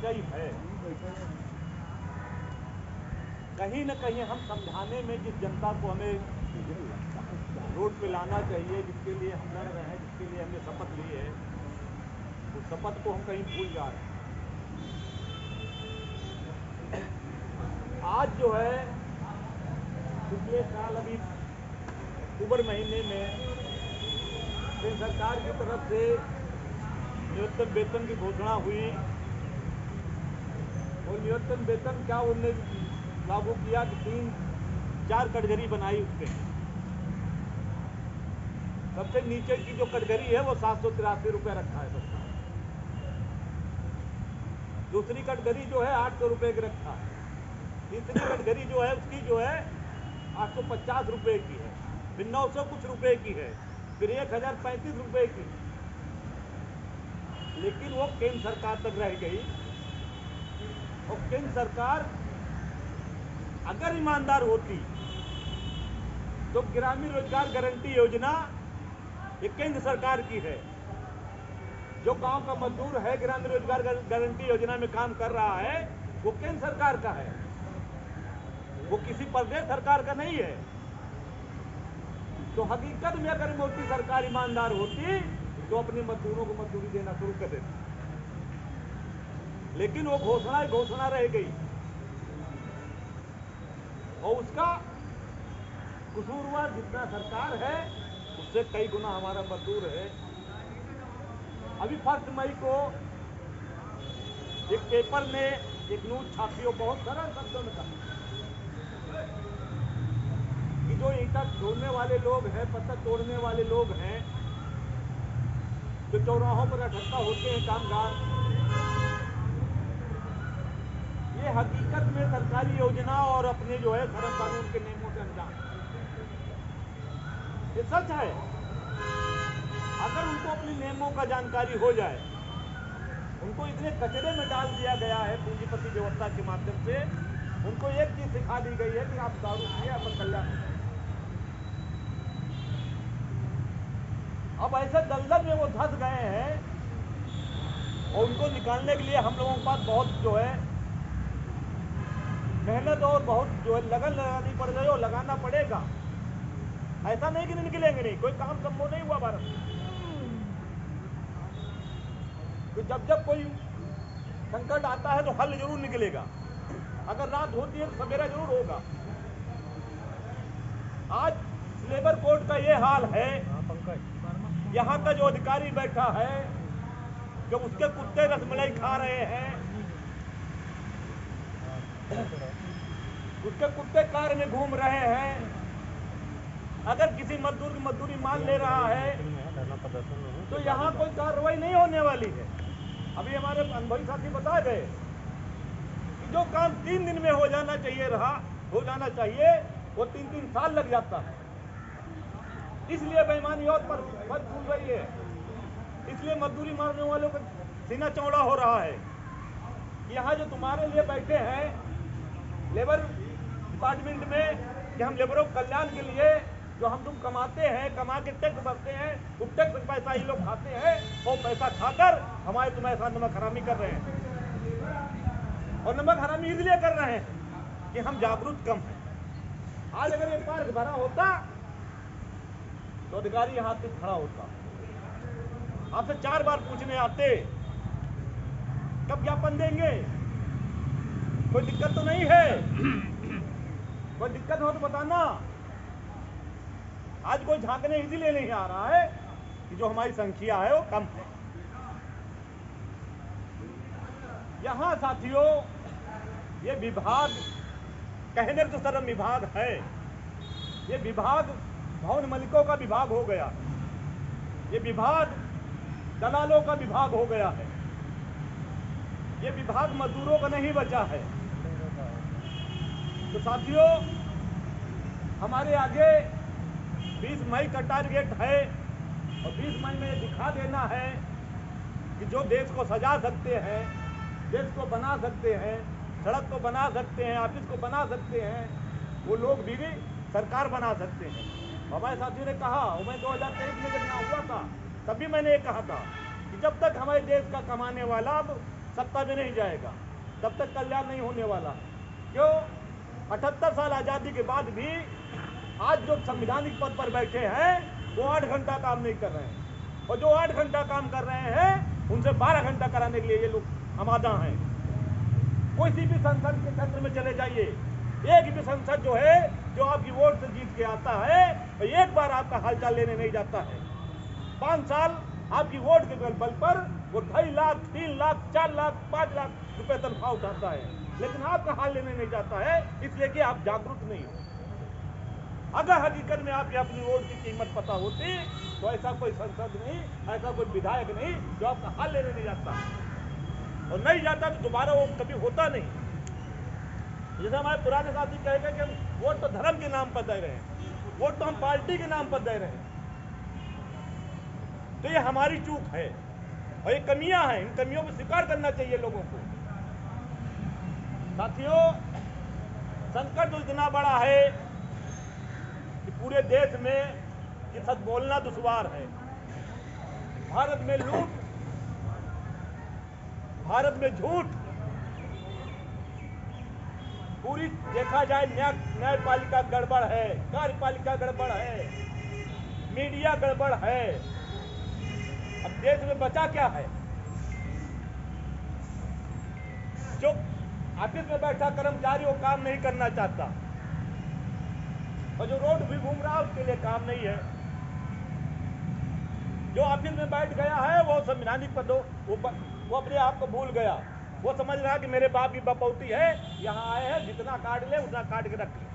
सच्चाई है। कहीं न कहीं हम समझाने में जिस जनता को हमें रोड पे लाना चाहिए, जिसके लिए हम लड़ रहे हैं, जिसके लिए हमने शपथ ली है, उस शपथ को हम कहीं भूल जा रहे हैं। आज जो है पिछले साल अभी अक्टूबर महीने में केंद्र सरकार की तरफ से न्यूनतम वेतन की घोषणा हुई और न्यूनतम वेतन क्या उन्होंने लागू किया कि 3-4 कैटेगरी बनाई उसके। सबसे नीचे की जो कैटेगरी है वो 783 रुपये रखा है सबका। दूसरी कैटेगरी जो है 800 रुपये की रखा है। तीसरी कैटेगरी जो है उसकी जो है 850 रुपये की है, फिर 900 कुछ रुपये की है, फिर 1035 रुपये की। लेकिन वो केंद्र सरकार तक रह गई और केंद्र सरकार अगर ईमानदार होती तो ग्रामीण रोजगार गारंटी योजना ये केंद्र सरकार की है। जो गांव का मजदूर है ग्रामीण रोजगार गारंटी योजना में काम कर रहा है वो केंद्र सरकार का है, वो किसी प्रदेश सरकार का नहीं है। तो हकीकत में अगर मोदी सरकार ईमानदार होती तो अपने मजदूरों को मजदूरी देना शुरू कर देती, लेकिन वो घोषणा रह गई और उसका कसूरवार जितना सरकार है उससे कई गुना हमारा मजदूर है। अभी 1 मई को एक पेपर में एक न्यूज छापी और बहुत सरल शब्दों में कहा कि जो ईंटा ढोने वाले लोग हैं, पत्थर तोड़ने वाले लोग हैं, जो चौराहों पर इकट्ठा होते हैं कामगार, ये हकीकत में सरकारी योजना और अपने जो है धर्म कानून के नियमों से अनजान। ये सच है। अगर उनको अपने नियमों का जानकारी हो जाए, उनको इतने कचरे में डाल दिया गया है पूंजीपति व्यवस्था के माध्यम से, उनको एक चीज सिखा दी गई है कि आप दारू पिए आपका कल्याण। अब ऐसे दलदल में वो धंस गए हैं और उनको निकालने के लिए हम लोगों के पास बहुत जो है मेहनत और बहुत जो है लगन लगानी पड़ गई और लगाना पड़ेगा। ऐसा नहीं कि निकलेंगे नहीं, कोई काम संभव नहीं हुआ भारत में। तो जब कोई संकट आता है तो हल जरूर निकलेगा। अगर रात होती है तो सवेरा जरूर होगा। आज लेबर कोर्ट का ये हाल है, यहाँ का जो अधिकारी बैठा है, जो उसके कुत्ते रसमलाई खा रहे हैं, उसके कुत्ते कार में घूम रहे हैं, अगर किसी मजदूर की मजदूरी मान ले रहा है तो यहाँ कोई कार्रवाई नहीं होने वाली है। अभी हमारे अनुभवी साथी बता गए कि जो काम 3 दिन में हो जाना चाहिए वो 3-3 साल लग जाता है। इसलिए बेईमानी और पर फूल रही है, इसलिए मजदूरी मारने वालों का सीना चौड़ा हो रहा है। यहाँ जो तुम्हारे लिए बैठे हैं लेबर डिपार्टमेंट में कि हम लेबरों के कल्याण के लिए जो हम तुम कमाते हैं, कमा के टैक्स भरते हैं, वो टैक्स पैसा ये लोग खाते हैं और पैसा खाकर हमारे तुम्हारे साथ नमक हरामी कर रहे हैं। और नमक हरामी इसलिए कर रहे हैं कि हम जागरूक कम हैं। आज अगर ये पार्क भरा होता तो अधिकारी यहाँ पे खड़ा होता, आपसे 4 बार पूछने आते कब ज्ञापन देंगे, कोई दिक्कत तो नहीं है, कोई दिक्कत हो तो बताना। आज कोई झांकने इसलिए नहीं आ रहा है कि जो हमारी संख्या है वो कम है। यहाँ साथियों ये विभाग कहने तो सरम विभाग है, ये विभाग भवन मालिकों का विभाग हो गया, ये विभाग दलालों का विभाग हो गया है, ये विभाग मजदूरों का नहीं बचा है। तो साथियों हमारे आगे 20 मई का टारगेट है और 20 मई में दिखा देना है कि जो देश को सजा सकते हैं, देश को बना सकते हैं, सड़क को बना सकते हैं, ऑफिस को बना सकते हैं, वो लोग भी सरकार बना सकते हैं। हमारे साथियों ने कहा, मैं 2023 में जब यहाँ हुआ था तब भी मैंने ये कहा था कि जब तक हमारे देश का कमाने वाला सत्ता में नहीं जाएगा, तब तक कल्याण नहीं होने वाला। क्यों? 78 साल आजादी के बाद भी आज जो संवैधानिक पद पर बैठे हैं वो 8 घंटा काम नहीं कर रहे हैं, और जो 8 घंटा काम कर रहे हैं उनसे 12 घंटा कराने के लिए ये लोग आमादा हैं। किसी भी संसद के क्षेत्र में चले जाइए, एक भी संसद जो है जो आपकी वोट से जीत के आता है तो एक बार आपका हालचाल लेने नहीं जाता है। 5 साल आपकी वोट के बल पर वो 2.5 लाख, 3 लाख, 4 लाख, 5 लाख रुपए तनख्वाह उठाता है, लेकिन आपका हाल लेने नहीं जाता है, इसलिए कि आप जागरूक नहीं हो। अगर हकीकत में आपकी अपनी वोट की कीमत पता होती तो ऐसा कोई संसद नहीं, ऐसा कोई विधायक नहीं जो आपका हाल लेने नहीं जाता, और नहीं जाता तो दोबारा वो कभी होता नहीं। जैसे हमारे पुराने साथी कहेगा कि हम वोट तो धर्म के नाम पर दे रहे हैं, वोट तो हम पार्टी के नाम पर दे रहे हैं, तो ये हमारी चूक है और ये कमियां हैं। इन कमियों को स्वीकार करना चाहिए लोगों को। साथियों, संकट तो इतना बड़ा है कि पूरे देश में ये सच बोलना दुश्वार है। भारत में लूट, भारत में झूठ, पूरी देखा जाए न्यायपालिका गड़बड़ है, कार्यपालिका गड़बड़ है, मीडिया गड़बड़ है। अब देश में बचा क्या है? जो ऑफिस में बैठा कर्मचारी वो काम नहीं करना चाहता, और जो रोड भी घूम रहा है उसके लिए काम नहीं है। जो ऑफिस में बैठ गया है वो संवैधानिक पद वो अपने आप को भूल गया। वो समझ रहा है कि मेरे बाप की बपौती है, यहाँ आए हैं जितना काट ले उतना काट के रख ले।